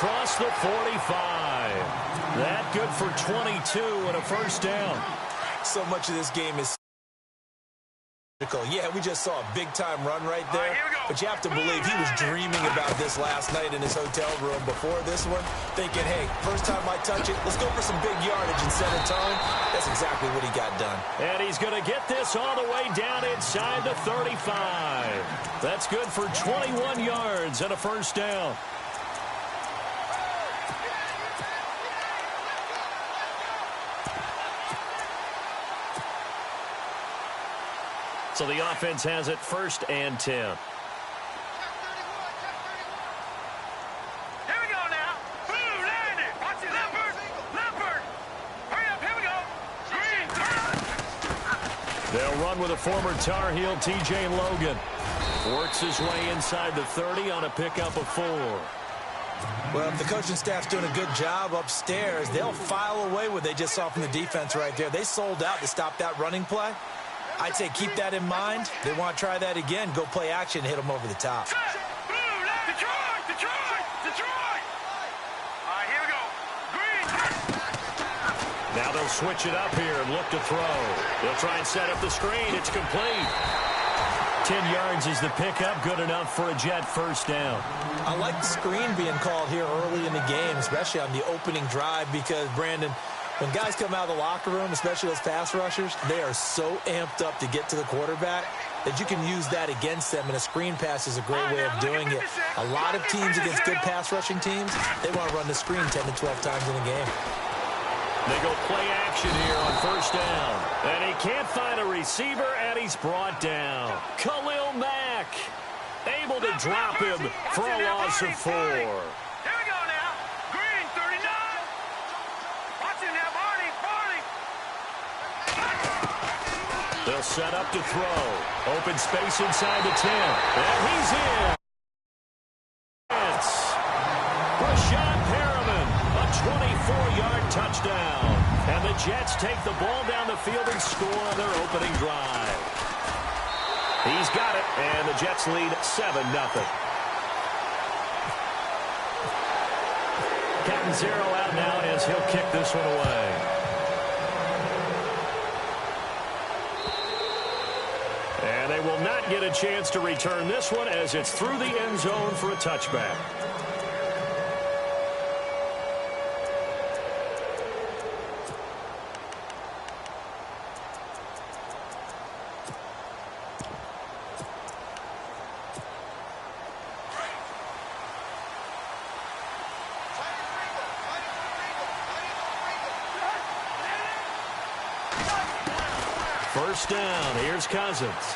across the 45. That good for 22 and a first down. So much of this game is yeah, we just saw a big-time run right there, but you have to believe he was dreaming about this last night in his hotel room before this one, thinking, hey, first time I touch it, let's go for some big yardage and set a tone. That's exactly what he got done. And he's going to get this all the way down inside the 35. That's good for 21 yards and a first down. So the offense has it 1st and 10. Here we go now. Boom, landed. Watch it, Leopard. Hurry up, here we go. Green. They'll run with a former Tar Heel, T.J. Logan. Works his way inside the 30 on a pickup of 4. Well, if the coaching staff's doing a good job upstairs, they'll file away what they just saw from the defense right there. They sold out to stop that running play. I'd say keep that in mind. They want to try that again. Go play action, hit them over the top. Detroit! All right, here we go. Green. Now they'll switch it up here and look to throw. They'll try and set up the screen. It's complete. 10 yards is the pickup. Good enough for a Jet first down. I like the screen being called here early in the game, especially on the opening drive, because, Brandon, when guys come out of the locker room, especially those pass rushers, they are so amped up to get to the quarterback that you can use that against them, and a screen pass is a great way of doing it. A lot of teams against good pass rushing teams, they want to run the screen 10 to 12 times in a game. They go play action here on first down. And he can't find a receiver, and he's brought down. Khalil Mack able to drop him for a loss of 4. Here we go now. Green, 39. Watch it now, Barney. They'll set up to throw. Open space inside the 10. And he's in. Rashad Perriman, a 24-yard touchdown. And the Jets take the ball down the field and score on their opening drive. He's got it, and the Jets lead 7-0. Catanzaro out now as he'll kick this one away. And they will not get a chance to return this one as it's through the end zone for a touchback. First down. Here's Cousins.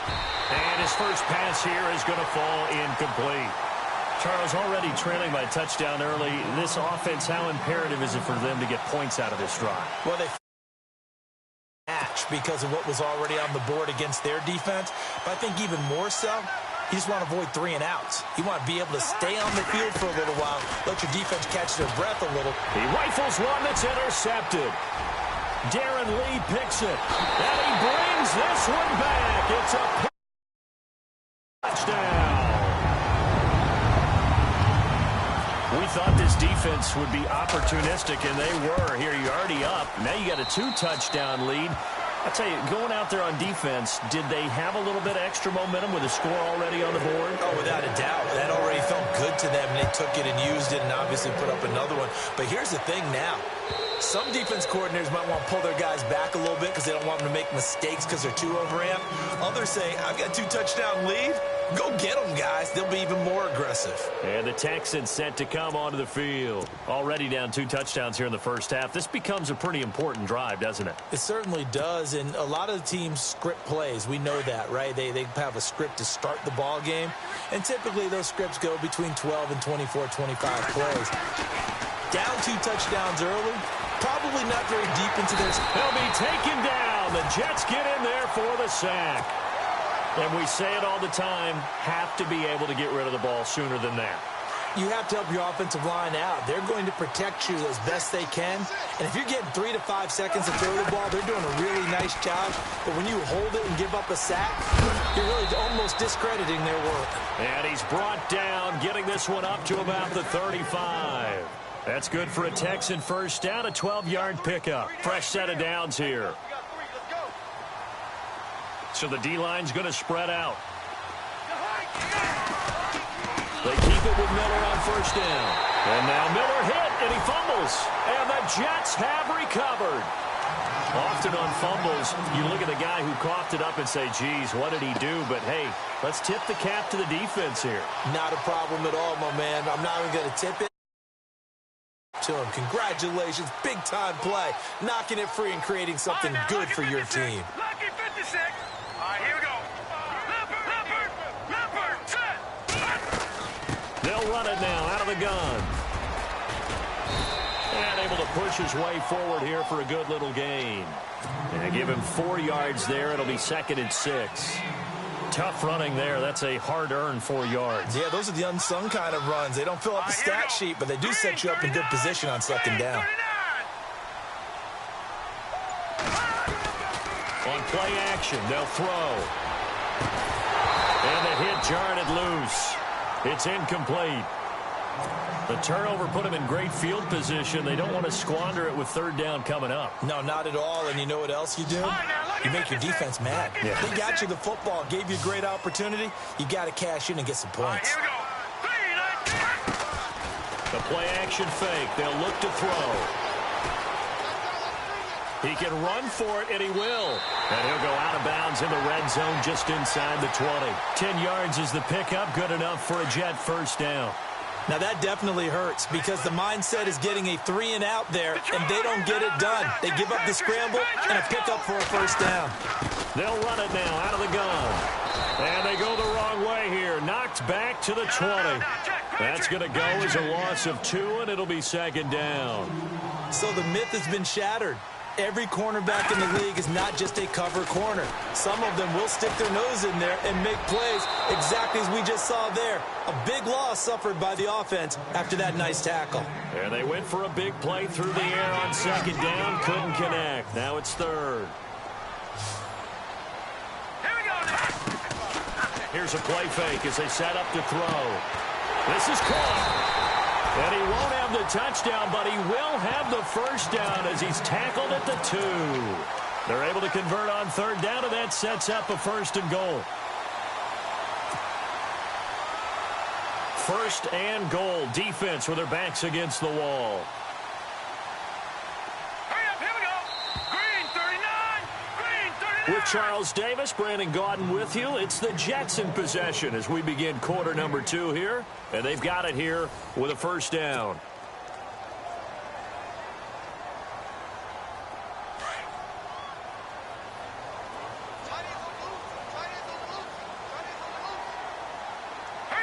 And his first pass here is going to fall incomplete. Charles, already trailing by a touchdown early. This offense, how imperative is it for them to get points out of this drive? Well, they match because of what was already on the board against their defense. But I think even more so, you just want to avoid 3 and outs. You want to be able to stay on the field for a little while, let your defense catch their breath a little. He rifles one that's intercepted. Darren Lee picks it, and he brings this one back. It's a touchdown. We thought this defense would be opportunistic, and they were. Here you're already up. Now you got a 2-touchdown lead. I'll tell you, going out there on defense, did they have a little bit of extra momentum with a score already on the board? Oh, without a doubt. That already felt good to them. They took it and used it and obviously put up another one. But here's the thing now. Some defense coordinators might want to pull their guys back a little bit because they don't want them to make mistakes because they're too overamped. Others say, I've got a 2-touchdown lead. Go get them, guys. They'll be even more aggressive. And the Texans set to come onto the field. Already down 2 touchdowns here in the first half. This becomes a pretty important drive, doesn't it? It certainly does, and a lot of the teams script plays. We know that, right? They have a script to start the ball game, and typically those scripts go between 12 and 24, 25 plays. Down 2 touchdowns early, probably not very deep into this. They'll be taken down. The Jets get in there for the sack. And we say it all the time, have to be able to get rid of the ball sooner than that. you have to help your offensive line out. They're going to protect you as best they can. And if you're getting 3 to 5 seconds to throw the ball, they're doing a really nice job. But when you hold it and give up a sack, you're really almost discrediting their work. And he's brought down, getting this one up to about the 35. That's good for a Texan first down, a 12-yard pickup. Fresh set of downs here. So the D-line's going to spread out. They keep it with Miller on first down. And now Miller hit, and he fumbles. And the Jets have recovered. Often on fumbles, you look at the guy who coughed it up and say, geez, what did he do? But, hey, let's tip the cap to the defense here. Not a problem at all, my man. I'm not even going to tip it to him. Congratulations, big-time play. Knocking it free and creating something good for your team. Lucky 56. All right, here we go. Leopard, set. They'll run it now out of the gun. And able to push his way forward here for a good little gain. And give him 4 yards there. It'll be 2nd and 6. Tough running there. That's a hard-earned 4 yards. Yeah, those are the unsung kind of runs. They don't fill up the stat sheet, but they do set you up in good position on 2nd down. On play action, they'll throw. And the hit jarred it loose. It's incomplete. The turnover put them in great field position. They don't want to squander it with 3rd down coming up. No, not at all. And you know what else you do? You make your defense mad. Yeah. They got you the football, gave you a great opportunity. You got to cash in and get some points. Here we go. The play action fake. They'll look to throw. He can run for it, and he will. And he'll go out of bounds in the red zone just inside the 20. 10 yards is the pickup. Good enough for a Jet first down. Now, that definitely hurts because the mindset is getting a 3-and-out there, and they don't get it done. They give up the scramble and a pickup for a first down. They'll run it now out of the gun. And they go the wrong way here. Knocked back to the 20. That's going to go as a loss of 2, and it'll be 2nd down. So the myth has been shattered. Every cornerback in the league is not just a cover corner. Some of them will stick their nose in there and make plays exactly as we just saw there. A big loss suffered by the offense after that nice tackle. And they went for a big play through the air on 2nd down. Couldn't connect. Now it's 3rd. Here we go. Here's a play fake as they set up to throw. This is caught. And he won't have the touchdown, but he will have the first down as he's tackled at the 2. They're able to convert on 3rd down, and that sets up a 1st and goal. 1st and goal. Defense with their backs against the wall. Hurry up, here we go. Green 39. Green 39. With Charles Davis, Brandon Gaudin with you. It's the Jets in possession as we begin quarter number 2 here. And they've got it here with a first down.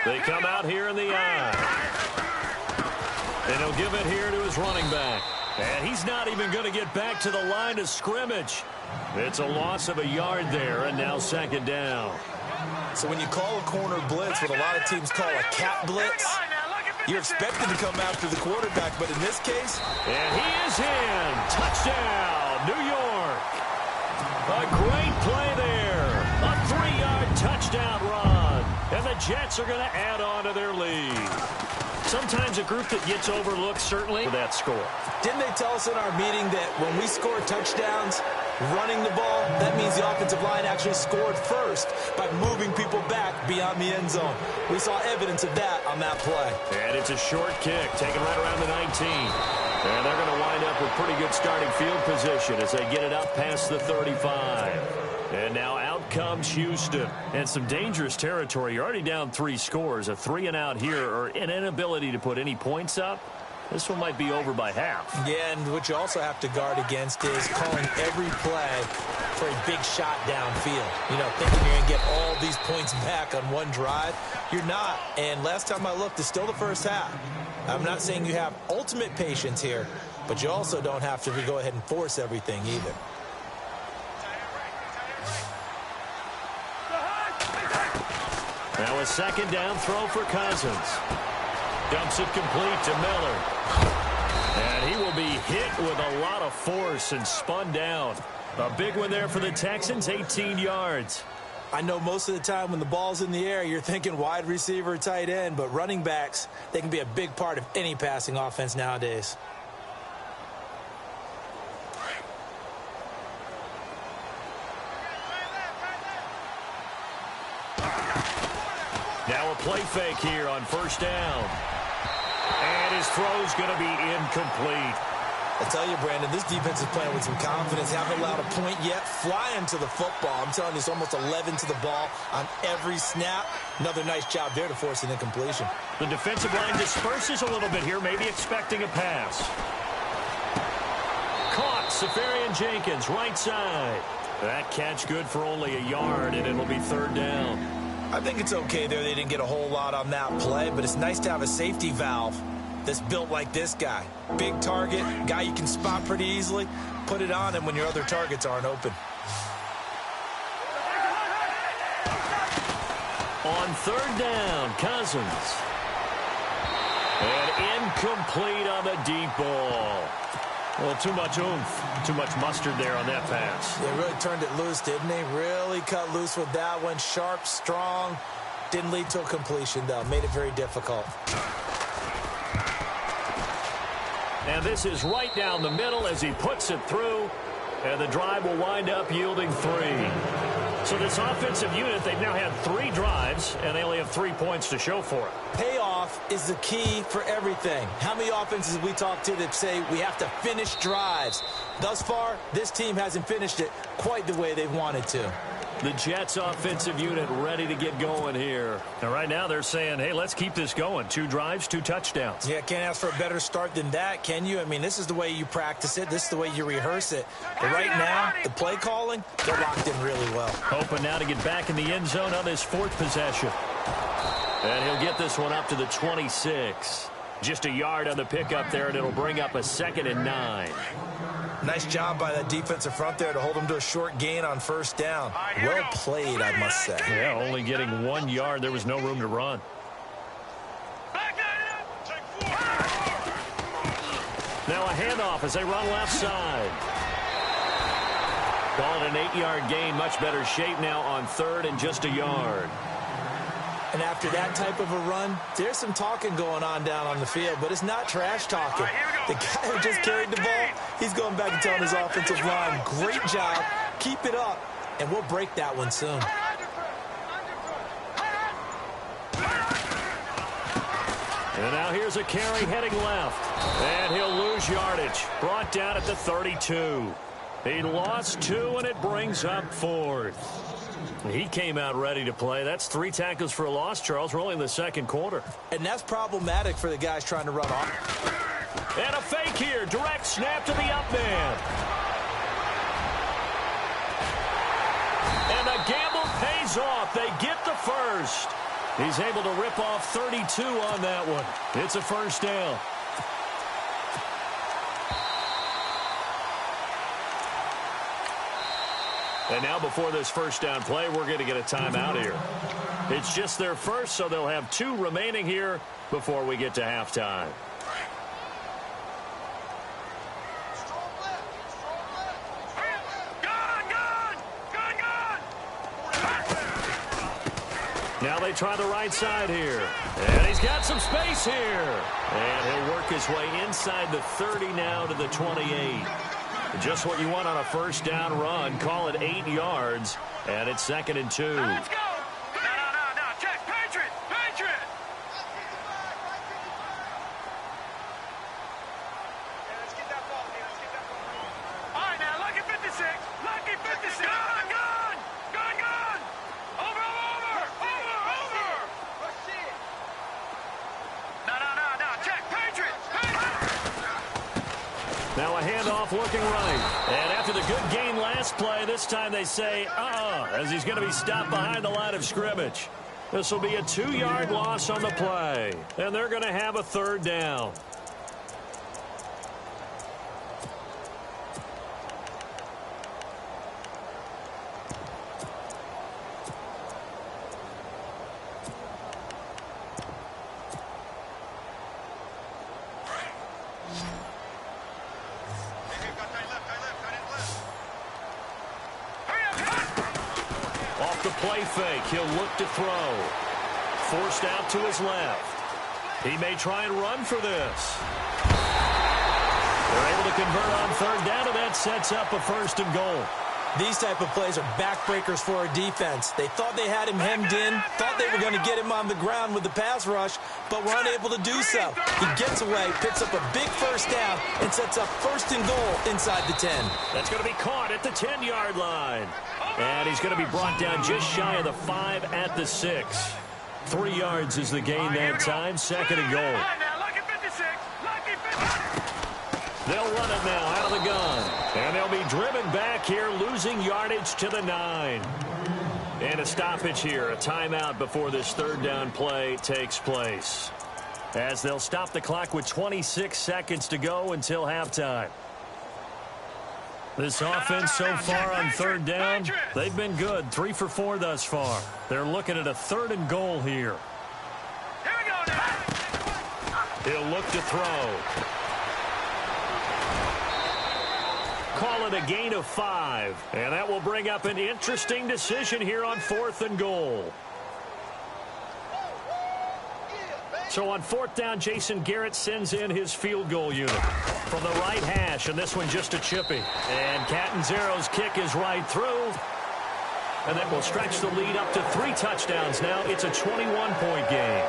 They come out here in the eye. And he'll give it here to his running back. And he's not even going to get back to the line of scrimmage. It's a loss of a yard there, and now 2nd down. So when you call a corner blitz, what a lot of teams call a cat blitz, you're expected to come after the quarterback, but in this case... And he is in. Touchdown, New York. A great play there. A 3-yard touchdown run. And the Jets are going to add on to their lead. Sometimes a group that gets overlooked, certainly, for that score. Didn't they tell us in our meeting that when we score touchdowns running the ball, that means the offensive line actually scored first by moving people back beyond the end zone? We saw evidence of that on that play. And it's a short kick, taken right around the 19. And they're going to wind up with pretty good starting field position as they get it up past the 35. And now out comes Houston. And some dangerous territory. You're already down 3 scores. A 3-and-out here, or an inability to put any points up. This one might be over by half. Yeah, and what you also have to guard against is calling every play for a big shot downfield. You know, thinking you're going to get all these points back on one drive. You're not. And last time I looked, it's still the first half. I'm not saying you have ultimate patience here, but you also don't have to go ahead and force everything either. Now a 2nd down throw for Cousins. Dumps it complete to Miller. And he will be hit with a lot of force and spun down. A big one there for the Texans, 18 yards. I know most of the time when the ball's in the air, you're thinking wide receiver, tight end, but running backs, they can be a big part of any passing offense nowadays. Now a play fake here on first down. And his throw's going to be incomplete. I tell you, Brandon, this defense is playing with some confidence. Haven't allowed a point yet. Flying to the football. I'm telling you, it's almost 11 to the ball on every snap. Another nice job there to force an incompletion. The defensive line disperses a little bit here, maybe expecting a pass. Caught, Safarian Jenkins, right side. That catch good for only a yard, and it'll be third down. I think it's okay there. They didn't get a whole lot on that play, but it's nice to have a safety valve that's built like this guy. Big target, guy you can spot pretty easily. Put it on him when your other targets aren't open. On third down, Cousins. And incomplete on the deep ball. Well, too much oomph, too much mustard there on that pass. They really turned it loose, didn't they? Really cut loose with that one. Sharp, strong. Didn't lead to a completion, though. Made it very difficult. And this is right down the middle as he puts it through. And the drive will wind up yielding 3. So this offensive unit, they've now had 3 drives, and they only have 3 points to show for it. Payoff is the key for everything. How many offenses we talk to that say we have to finish drives? Thus far, this team hasn't finished it quite the way they've wanted to. The Jets offensive unit ready to get going here. And right now they're saying, hey, let's keep this going. 2 drives, 2 touchdowns. Yeah, can't ask for a better start than that, can you? I mean, this is the way you practice it. This is the way you rehearse it. But right now, the play calling, they're locked in really well. Hoping now to get back in the end zone on his 4th possession. And he'll get this one up to the 26. Just a yard on the pickup there, and it'll bring up a 2nd and 9. Nice job by that defensive front there to hold him to a short gain on first down. Well played, I must say. Yeah, only getting 1 yard. There was no room to run. Now a handoff as they run left side. Call it an 8-yard gain. Much better shape now on 3rd and just a yard. And after that type of a run, there's some talking going on down on the field, but it's not trash talking. The guy who just carried the ball, he's going back and telling his offensive line, great job, keep it up, and we'll break that one soon. And now here's a carry heading left, and he'll lose yardage. Brought down at the 32. He lost 2, and it brings up 4th. He came out ready to play. That's 3 tackles for a loss, Charles. We're only in the 2nd quarter. And that's problematic for the guys trying to run off. And a fake here. Direct snap to the up man. And the gamble pays off. They get the first. He's able to rip off 32 on that one. It's a first down. And now before this first down play, we're going to get a timeout here. It's just their first, so they'll have 2 remaining here before we get to halftime. Now they try the right side here. And he's got some space here. And he'll work his way inside the 30 now to the 28. Just what you want on a first down run. Call it 8 yards. And it's 2nd and 2. Let's go. No. Check. Patriot. Let's get that ball here. All right, now, lucky 56. Lucky 56. Gun. Over. No. Check. Patriot. Now a handoff looking right. And after the good gain last play, this time they say, as he's going to be stopped behind the line of scrimmage. This will be a 2-yard loss on the play. And they're going to have a 3rd down. fake. He'll look to throw. Forced out to his left. He may try and run for this. They're able to convert on third down, and that sets up a 1st and goal. These type of plays are backbreakers for our defense. They thought they had him hemmed in, thought they were going to get him on the ground with the pass rush, but were unable to do so. He gets away, picks up a big 1st down, and sets up 1st and goal inside the 10. That's going to be caught at the 10-yard line. And he's going to be brought down just shy of the 5 at the 6. 3 yards is the gain that time, 2nd and goal. They'll run it now out of the gun. And they'll be driven back here, losing yardage to the 9. And a stoppage here, a timeout before this 3rd down play takes place. As they'll stop the clock with 26 seconds to go until halftime. This offense so far on 3rd down, they've been good. 3 for 4 thus far. They're looking at a 3rd and goal here. He'll look to throw. Call it a gain of 5. And that will bring up an interesting decision here on 4th and goal. So on 4th down, Jason Garrett sends in his field goal unit from the right hash, and this one just a chippy. And Catanzaro's kick is right through. And that will stretch the lead up to 3 touchdowns now. It's a 21-point game.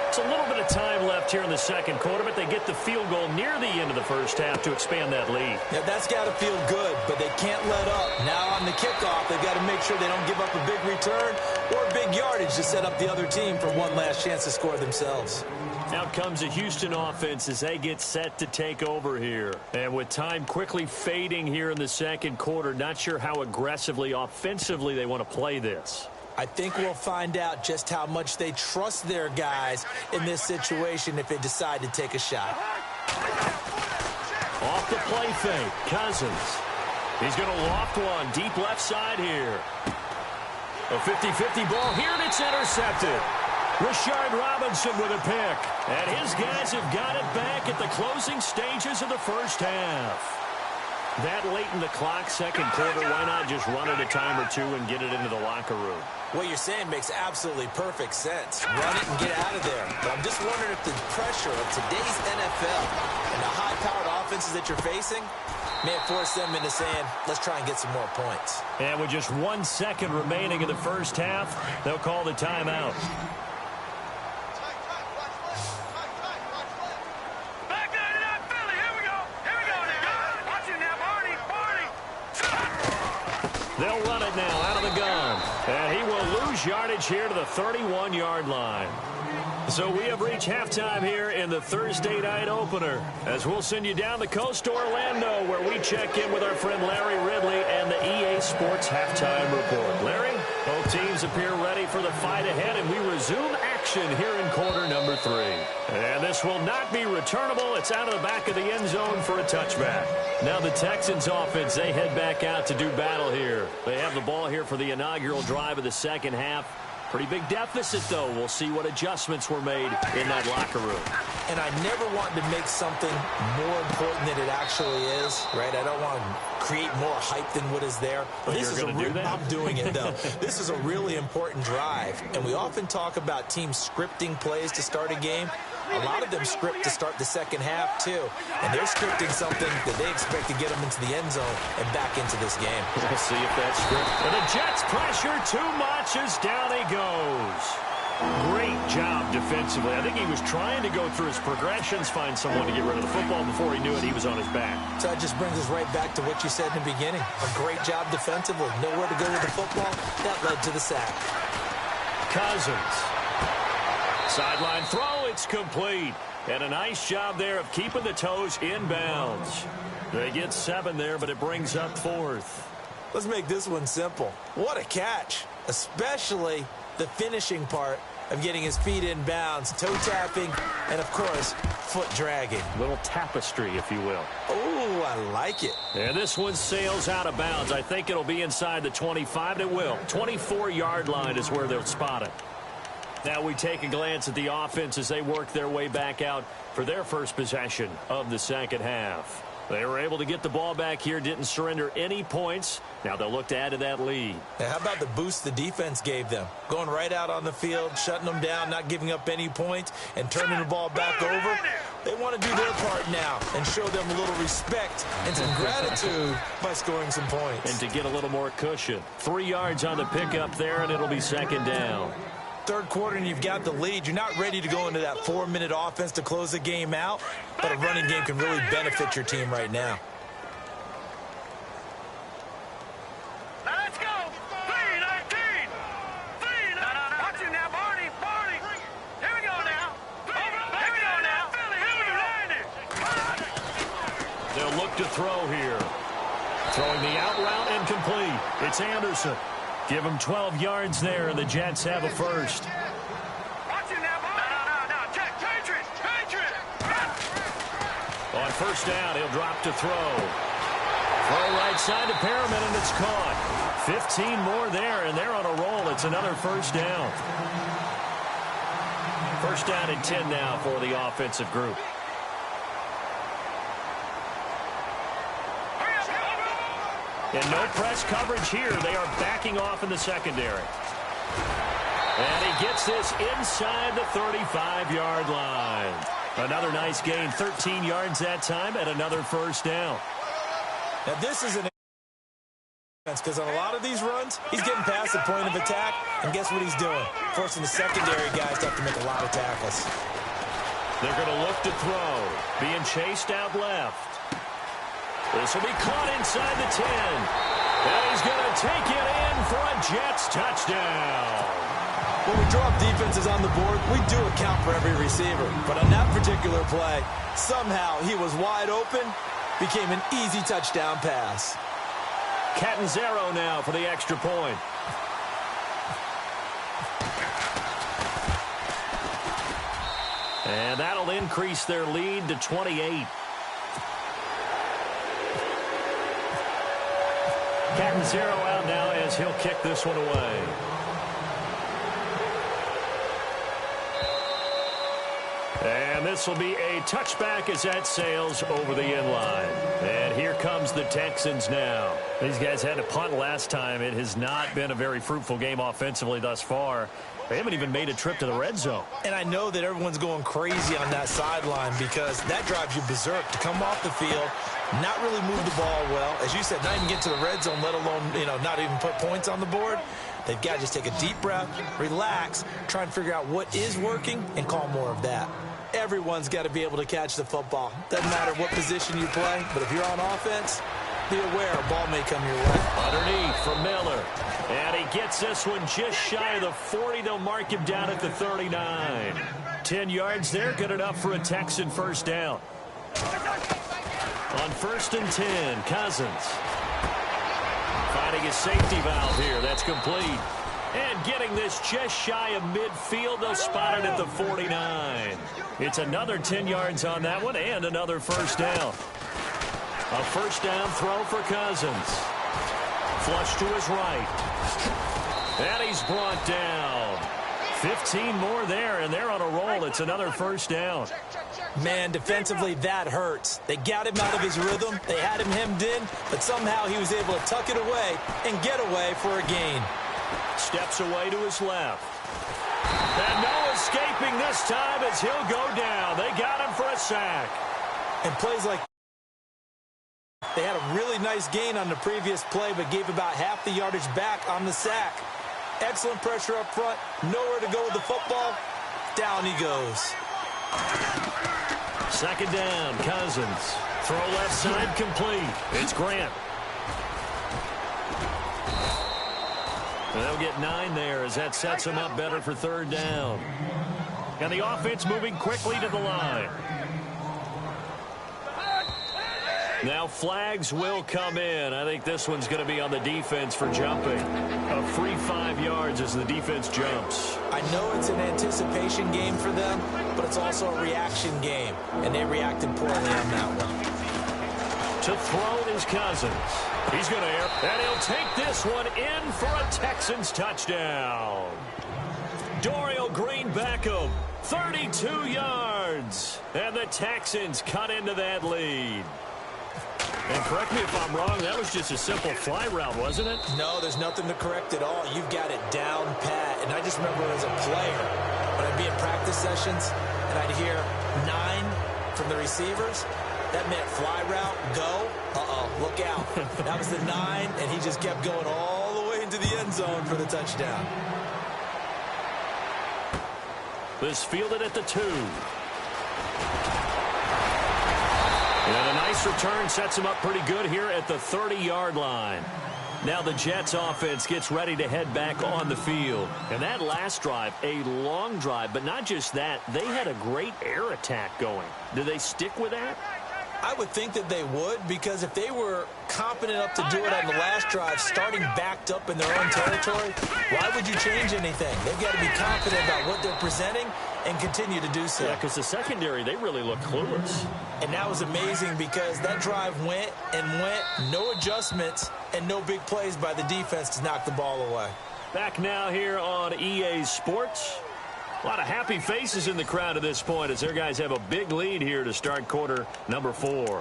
It's a little bit of time left here in the 2nd quarter, but they get the field goal near the end of the 1st half to expand that lead. Yeah, that's got to feel good, but they can't let up. Now on the kickoff, they've got to make sure they don't give up a big return or big yardage to set up the other team for one last chance to score themselves. Out comes a Houston offense as they get set to take over here. And with time quickly fading here in the 2nd quarter, not sure how aggressively, offensively they want to play this. I think we'll find out just how much they trust their guys in this situation if they decide to take a shot. Off the play fake, Cousins. He's going to loft one deep left side here. A 50-50 ball here, and it's intercepted. Rashard Robinson with a pick. And his guys have got it back at the closing stages of the 1st half. That late in the clock, 2nd quarter, why not just run it a time or 2 and get it into the locker room? What you're saying makes absolutely perfect sense. Run it and get out of there. But I'm just wondering if the pressure of today's NFL and the high-powered offenses that you're facing may force them into saying, let's try and get some more points. And with just 1 second remaining in the 1st half, they'll call the timeout. They'll run it now out of the gun. And he will lose yardage here to the 31-yard line. So we have reached halftime here in the Thursday night opener, as we'll send you down the coast to Orlando, where we check in with our friend Larry Ridley and the EA Sports Halftime Report. Larry, both teams appear ready for the fight ahead, and we resume action here in quarter number 3. And this will not be returnable. It's out of the back of the end zone for a touchback. Now the Texans offense, they head back out to do battle here. They have the ball here for the inaugural drive of the 2nd half. Pretty big deficit, though. We'll see what adjustments were made in that locker room. And I never want to make something more important than it actually is, right? I don't want to create more hype than what is there. But this is going to do that? I'm doing it, though. This is a really important drive. And we often talk about teams scripting plays to start a game. A lot of them script to start the 2nd half, too. And they're scripting something that they expect to get them into the end zone and back into this game. We'll see if that's script. And the Jets pressure too much as down he goes. Great job defensively. I think he was trying to go through his progressions, find someone to get rid of the football. Before he knew it, he was on his back. So that just brings us right back to what you said in the beginning. A great job defensively. Nowhere to go with the football. That led to the sack. Cousins. Sideline throw, it's complete. And a nice job there of keeping the toes inbounds. They get 7 there, but it brings up 4th. Let's make this one simple. What a catch, especially the finishing part of getting his feet in bounds, toe tapping, and, of course, foot dragging. Little tapestry, if you will. Oh, I like it. And this one sails out of bounds. I think it'll be inside the 25, and it will. 24-yard line is where they'll spot it. Now we take a glance at the offense as they work their way back out for their first possession of the 2nd half. They were able to get the ball back here, didn't surrender any points. Now they'll look to add to that lead. Now, how about the boost the defense gave them? Going right out on the field, shutting them down, not giving up any points, and turning the ball back over. They want to do their part now and show them a little respect and some gratitude by scoring some points. And to get a little more cushion. 3 yards on the pickup there, and it'll be second down. Third quarter and you've got the lead. You're not ready to go into that 4-minute offense to close the game out, but a running game can really benefit your team right now. Now let's go. 3-19. Watch him now, Barney. Here we go now. Here we go now. They'll look to throw here. Throwing the out route incomplete. It's Anderson. Give him 12 yards there, and the Jets have a first. Watch him now, Barney. No. Patriot. On first down, he'll drop to throw. Throw right side to Perriman, and it's caught. 15 more there, and they're on a roll. It's another first down. First down and 10 now for the offensive group. And no press coverage here. They are backing off in the secondary. And he gets this inside the 35-yard line. Another nice gain, 13 yards that time, and another first down. Now this is an because on a lot of these runs, he's getting past the point of attack, and guess what he's doing? Forcing the secondary guys to have to make a lot of tackles. They're going to look to throw. Being chased out left. This will be caught inside the 10. And he's going to take it in for a Jets touchdown. When we drop defenses on the board, we do account for every receiver. But on that particular play, somehow he was wide open, became an easy touchdown pass. Catanzaro now for the extra point. And that'll increase their lead to 28. Catanzaro out now as he'll kick this one away. And this will be a touchback as that sails over the end line. And here comes the Texans now. These guys had to punt last time. It has not been a very fruitful game offensively thus far. They haven't even made a trip to the red zone. And I know that everyone's going crazy on that sideline because that drives you berserk to come off the field, not really move the ball well. As you said, not even get to the red zone, let alone, not even put points on the board. They've got to just take a deep breath, relax, try and figure out what is working and call more of that. Everyone's got to be able to catch the football. Doesn't matter what position you play, but if you're on offense, be aware a ball may come your way. Underneath for Miller. And he gets this one just shy of the 40. They'll mark him down at the 39. 10 yards there, good enough for a Texan first down. On first and 10, Cousins. Finding a safety valve here. That's complete. And getting this just shy of midfield. They'll spot it at the 49. It's another 10 yards on that one and another first down. A first down throw for Cousins. Flush to his right. And he's brought down. 15 more there, and they're on a roll. It's another first down. Man, defensively, that hurts. They got him out of his rhythm. They had him hemmed in, but somehow he was able to tuck it away and get away for a gain. Steps away to his left. And no escaping this time as he'll go down. They got him for a sack. And plays like they had a really nice gain on the previous play, but gave about half the yardage back on the sack. Excellent pressure up front. Nowhere to go with the football. Down he goes. Second down, Cousins. Throw left side complete. It's Grant. They'll get 9 there as that sets them up better for third down. And the offense moving quickly to the line. Now flags will come in. I think this one's going to be on the defense for jumping. A free 5 yards as the defense jumps. I know it's an anticipation game for them, but it's also a reaction game, and they reacted poorly on that one. To throw is Cousins. He's going to air, and he'll take this one in for a Texans touchdown. Dorial Green Beckham, 32 yards. And the Texans cut into that lead. And correct me if I'm wrong, that was just a simple fly route, wasn't it? No, there's nothing to correct at all. You've got it down pat. And I just remember as a player, when I'd be in practice sessions and I'd hear 9 from the receivers, that meant fly route, go. Look out. That was the 9, and he just kept going all the way into the end zone for the touchdown. This fielded at the 2. And a nice return sets him up pretty good here at the 30-yard line. Now the Jets offense gets ready to head back on the field. And that last drive, a long drive, but not just that, they had a great air attack going. Do they stick with that? I would think that they would, because if they were confident enough to do it on the last drive, starting backed up in their own territory, why would you change anything? They've got to be confident about what they're presenting and continue to do so. Yeah, because the secondary, they really look clueless. And that was amazing because that drive went and went, no adjustments and no big plays by the defense to knock the ball away. Back now here on EA Sports. A lot of happy faces in the crowd at this point as their guys have a big lead here to start quarter number 4.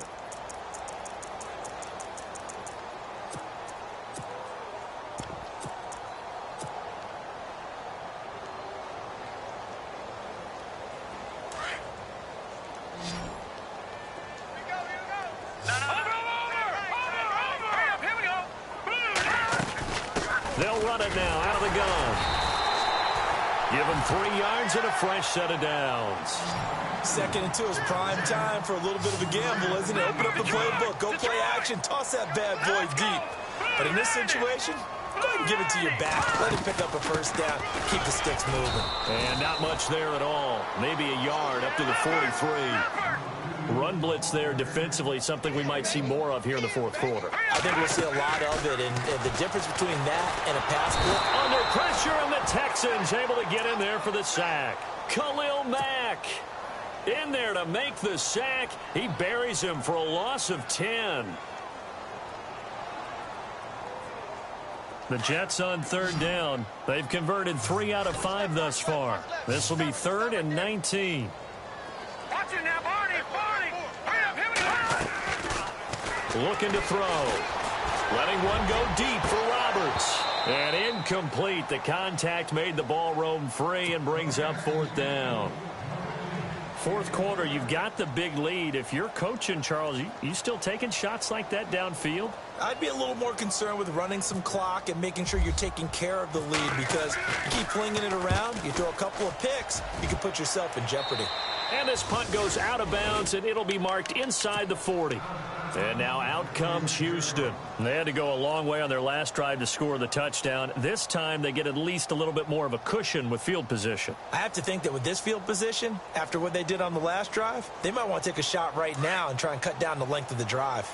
They'll run it now out of the gun. Give him 3 yards and a fresh set of downs. 2nd and 2 is prime time for a little bit of a gamble, isn't it? Open up the playbook, go play action, toss that bad boy deep. But in this situation, go ahead and give it to your back. Let him pick up a first down, keep the sticks moving. And not much there at all. Maybe a yard up to the 43. Run blitz there defensively, something we might see more of here in the 4th quarter. I think we'll see a lot of it, and the difference between that and a pass blitz. Under pressure, and the Texans able to get in there for the sack. Khalil Mack in there to make the sack. He buries him for a loss of 10. The Jets on 3rd down. They've converted 3 out of 5 thus far. This will be 3rd and 19. Watch it now, Barney. Hurry up, here we go. Looking to throw. Letting one go deep for Roberts. And incomplete. The contact made the ball roam free and brings up 4th down. 4th quarter, you've got the big lead. If you're coaching, Charles, you still taking shots like that downfield? I'd be a little more concerned with running some clock and making sure you're taking care of the lead, because you keep flinging it around, you throw a couple of picks, you can put yourself in jeopardy. And this punt goes out of bounds, and it'll be marked inside the 40. And now out comes Houston. They had to go a long way on their last drive to score the touchdown. This time they get at least a little bit more of a cushion with field position. I have to think that with this field position, after what they did on the last drive, they might want to take a shot right now and try and cut down the length of the drive.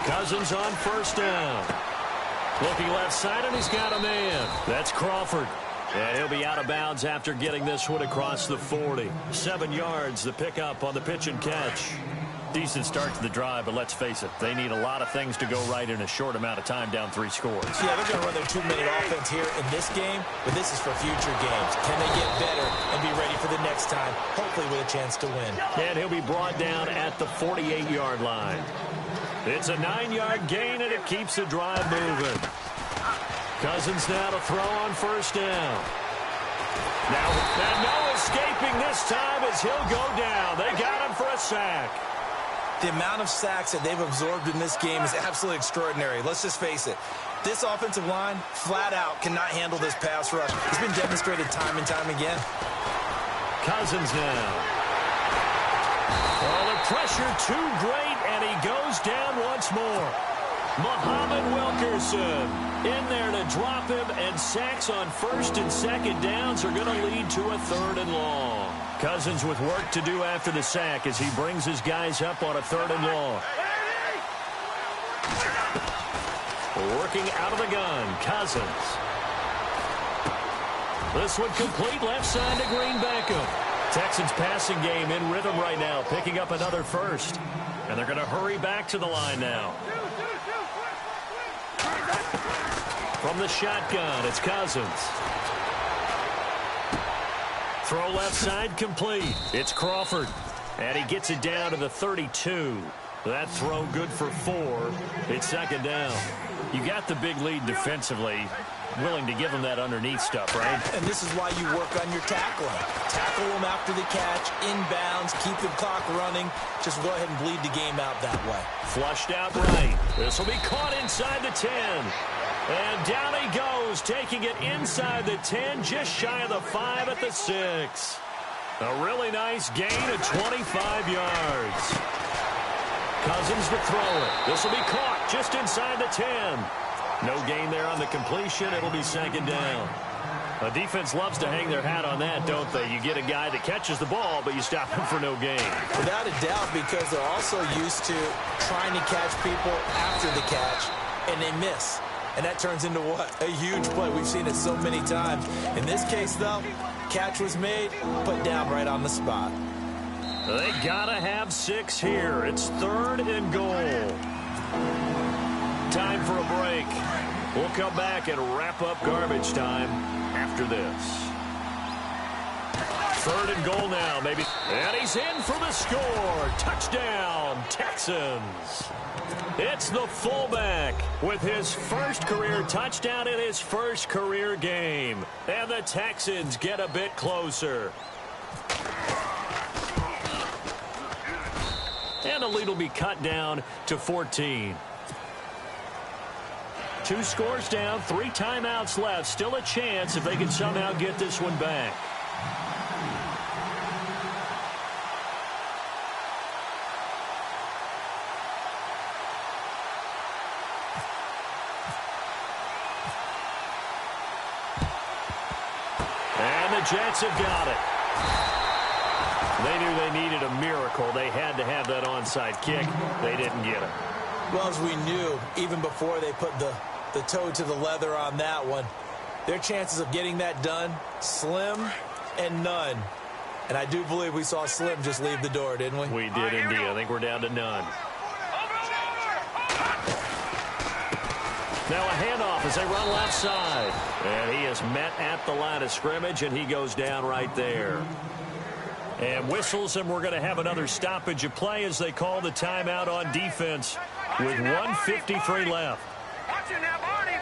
Cousins on 1st down. Looking left side, and he's got a man. That's Crawford. And he'll be out of bounds after getting this one across the 40. 7 yards, the pickup on the pitch and catch. Decent start to the drive, but let's face it, they need a lot of things to go right in a short amount of time, down 3 scores. Yeah, they're going to run their 2-minute offense here in this game, but this is for future games. Can they get better and be ready for the next time, hopefully with a chance to win? And he'll be brought down at the 48-yard line. It's a 9-yard gain, and it keeps the drive moving. Cousins now to throw on 1st down. Now, no escaping this time as he'll go down. They got him for a sack. The amount of sacks that they've absorbed in this game is absolutely extraordinary. Let's just face it. This offensive line, flat out, cannot handle this pass rush. It's been demonstrated time and time again. Cousins now. Oh, the pressure too great, and he goes down once more. Muhammad Wilkerson in there to drop him, and sacks on 1st and 2nd downs are going to lead to a 3rd and long. Cousins with work to do after the sack as he brings his guys up on a 3rd and long. Working out of the gun, Cousins. This one complete left side to Green Beckham. Texans passing game in rhythm right now, picking up another 1st. And they're going to hurry back to the line now. From the shotgun, it's Cousins. Throw left side complete. It's Crawford. And he gets it down to the 32. That throw good for 4. It's second down. You got the big lead defensively. Willing to give them that underneath stuff, right? And this is why you work on your tackling. Tackle them after the catch, inbounds, keep the clock running. Just go ahead and bleed the game out that way. Flushed out right. This will be caught inside the 10. And down he goes, taking it inside the 10, just shy of the 5 at the 6. A really nice gain of 25 yards. Cousins to throw it. This will be caught just inside the 10. No gain there on the completion. It'll be second down. A defense loves to hang their hat on that, don't they? You get a guy that catches the ball, but you stop him for no gain. Without a doubt, because they're also used to trying to catch people after the catch, and they miss. And that turns into what? A huge play. We've seen it so many times. In this case, though, catch was made, put down right on the spot. They gotta have 6 here. It's 3rd and goal. Time for a break. We'll come back and wrap up garbage time after this. 3rd and goal now, maybe. And he's in for the score. Touchdown, Texans. It's the fullback with his first career touchdown in his first career game. And the Texans get a bit closer. And the lead will be cut down to 14. 2 scores down, 3 timeouts left. Still a chance if they can somehow get this one back. And the Jets have got it. They knew they needed a miracle. They had to have that onside kick. They didn't get it. Well, as we knew, even before they put the toe to the leather on that one, their chances of getting that done, slim and none. And I do believe we saw Slim just leave the door, didn't we? We did indeed. I think we're down to none. Now a handoff as they run left side. And he is met at the line of scrimmage, and he goes down right there. And whistles, and we're going to have another stoppage of play as they call the timeout on defense with 1:53 left. Watch it now, Barney.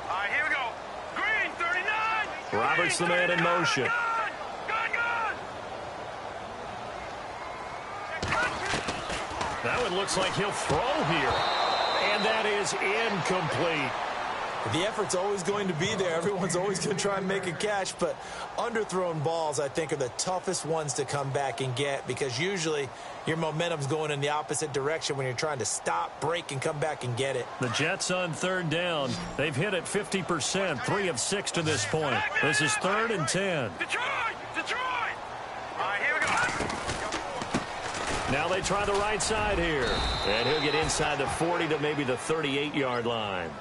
All right, here we go. Green, 39. Roberts the man in motion. Gun. That one looks like he'll throw here. And that is incomplete. The effort's always going to be there. Everyone's always going to try and make a catch, but underthrown balls, I think, are the toughest ones to come back and get because usually your momentum's going in the opposite direction when you're trying to stop, break, and come back and get it. The Jets on 3rd down. They've hit it 50%, 3 of 6 to this point. This is 3rd and 10. Detroit. All right, here we go. Now they try the right side here. And he'll get inside the 40 to maybe the 38-yard line.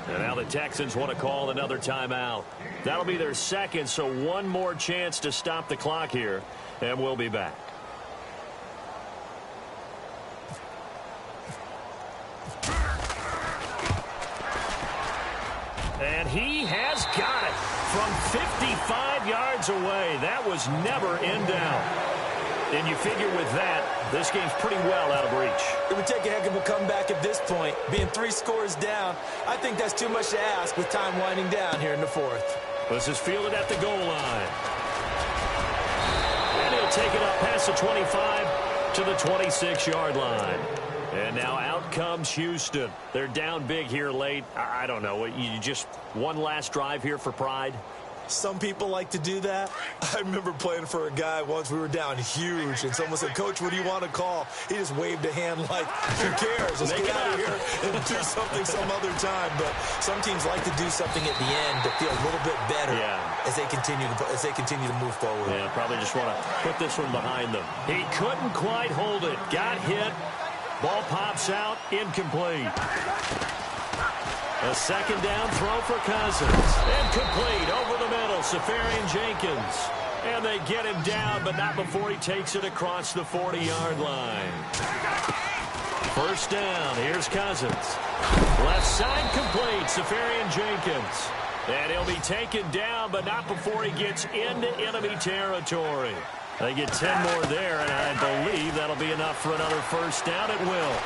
And now the Texans want to call another timeout. That'll be their second, so one more chance to stop the clock here, and we'll be back. And he has got it from 55 yards away. That was never in doubt. And you figure with that, this game's pretty well out of reach. It would take a heck of a comeback at this point. Being 3 scores down, I think that's too much to ask with time winding down here in the 4th. This is fielded at the goal line. And he'll take it up past the 25 to the 26-yard line. And now out comes Houston. They're down big here late. I don't know. You just one last drive here for pride? Some people like to do that. I remember playing for a guy once. We were down huge, and someone said, "Coach, what do you want to call?" He just waved a hand like, "Who cares? Let's get out of here and do something some other time." But some teams like to do something at the end to feel a little bit better as they continue to move forward. Yeah, probably just want to put this one behind them. He couldn't quite hold it. Got hit. Ball pops out. Incomplete. A second down throw for Cousins. Incomplete over the middle. Safarian Jenkins. And they get him down, but not before he takes it across the 40-yard line. First down. Here's Cousins. Left side complete. Safarian Jenkins. And he'll be taken down, but not before he gets into enemy territory. They get 10 more there, and I believe that'll be enough for another first down. It will.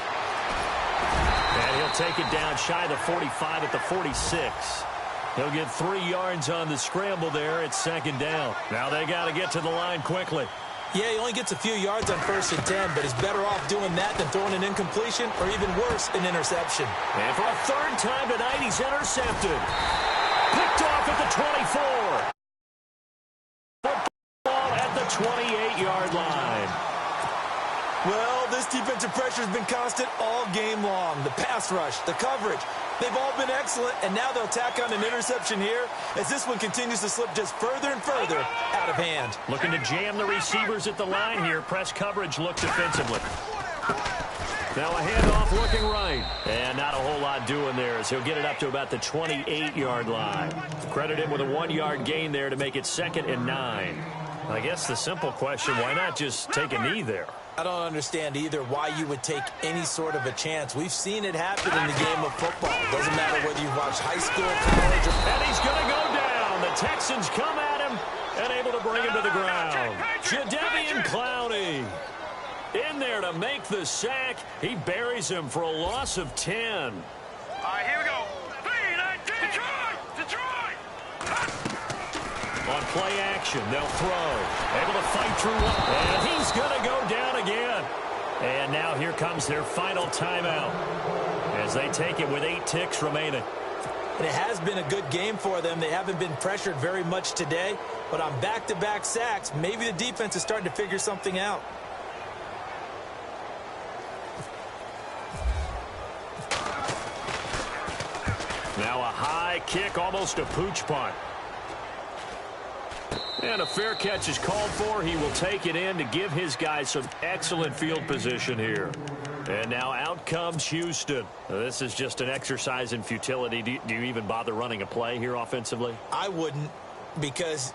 And he'll take it down shy of the 45 at the 46. He'll get 3 yards on the scramble there at second down. Now they got to get to the line quickly. Yeah, he only gets a few yards on 1st and 10, but he's better off doing that than throwing an incompletion or even worse, an interception. And for a 3rd time tonight, he's intercepted. Picked off at the 24. Football at the 28-yard line. Well, this defensive pressure has been constant all game long. The pass rush, the coverage, they've all been excellent, and now they'll tack on an interception here as this one continues to slip just further and further out of hand. Looking to jam the receivers at the line here. Press coverage look defensively. Now a handoff looking right. And not a whole lot doing there as he'll get it up to about the 28-yard line. Credit him with a 1-yard gain there to make it 2nd and 9. I guess the simple question, why not just take a knee there? I don't understand either why you would take any sort of a chance. We've seen it happen in the game of football. Doesn't matter whether you watch high school, college, or... And he's going to go down. The Texans come at him and able to bring him to the ground. Jadeveon Clowney in there to make the sack. He buries him for a loss of 10. All right, here we go. Detroit! On play action, they'll throw. Able to fight through one. And he's going to go down again. And now here comes their final timeout as they take it with 8 ticks remaining. And it has been a good game for them. They haven't been pressured very much today. But on back-to-back sacks, maybe the defense is starting to figure something out. Now a high kick, almost a pooch punt. And a fair catch is called for. He will take it in to give his guys some excellent field position here. And now out comes Houston. This is just an exercise in futility. Do you even bother running a play here offensively? I wouldn't, because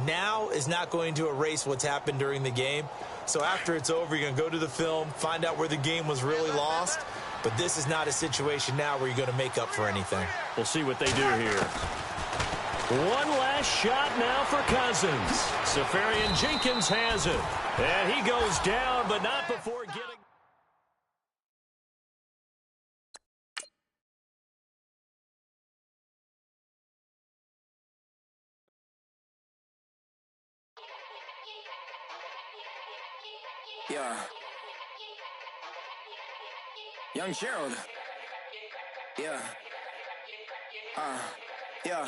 now is not going to erase what's happened during the game. So after it's over, you're going to go to the film, find out where the game was really lost. But this is not a situation now where you're going to make up for anything. We'll see what they do here. One last shot now for Cousins. Safarian Jenkins has it. And he goes down, but not before getting... Yeah. Young Gerald. Yeah. Yeah.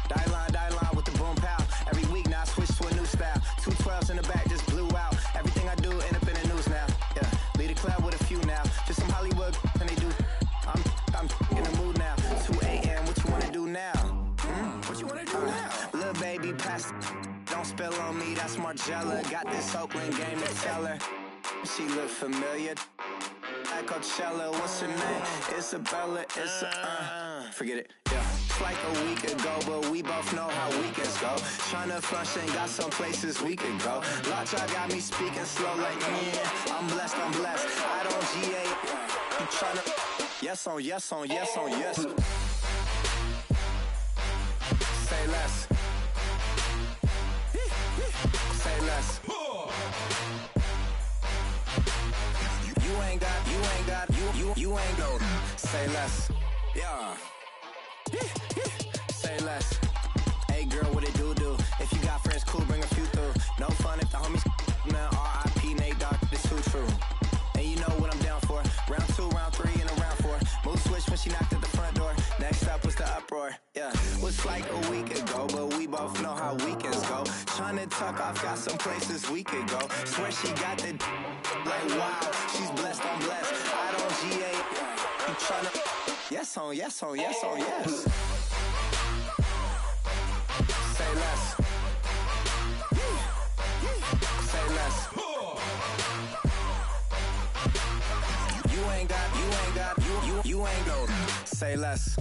Die line with the boom pow. Every week now I switch to a new style. 212s in the back just blew out. Everything I do end up in the news now. Yeah. Lead a club with a few now. Just some Hollywood and they do. I'm in the mood now. 2 a.m. What you wanna do now? What you wanna do now? Little baby pass. Don't spill on me. That's Margella. Got this Oakland game to tell her. She look familiar. At Coachella, what's her name? Isabella, forget it, yeah. It's like a week ago, but we both know how weekends go. Tryna flush and got some places we could go. Lockjaw got me speaking slow like, yeah, I'm blessed. I don't GA, you tryna, yes on yes. Say less. Say less. You ain't go. Say less. Yeah. Say less. Hey girl, what it do? If you got friends, cool, bring a few through. No fun if the homies, man. R.I.P. Nate Dogg, this too true. And you know what I'm down for. Round 2, round 3, and a round 4. Move switch when she knocked at the front door. Next up was the uproar. Yeah. Was like a week ago, but we both know how weekends go. Tryna tuck off, got some places we could go. Swear she got the like wow. She's blessed, I'm blessed. I don't GA. You tryna yes on yes. Say less. Say less. You ain't got, you ain't go. Say less.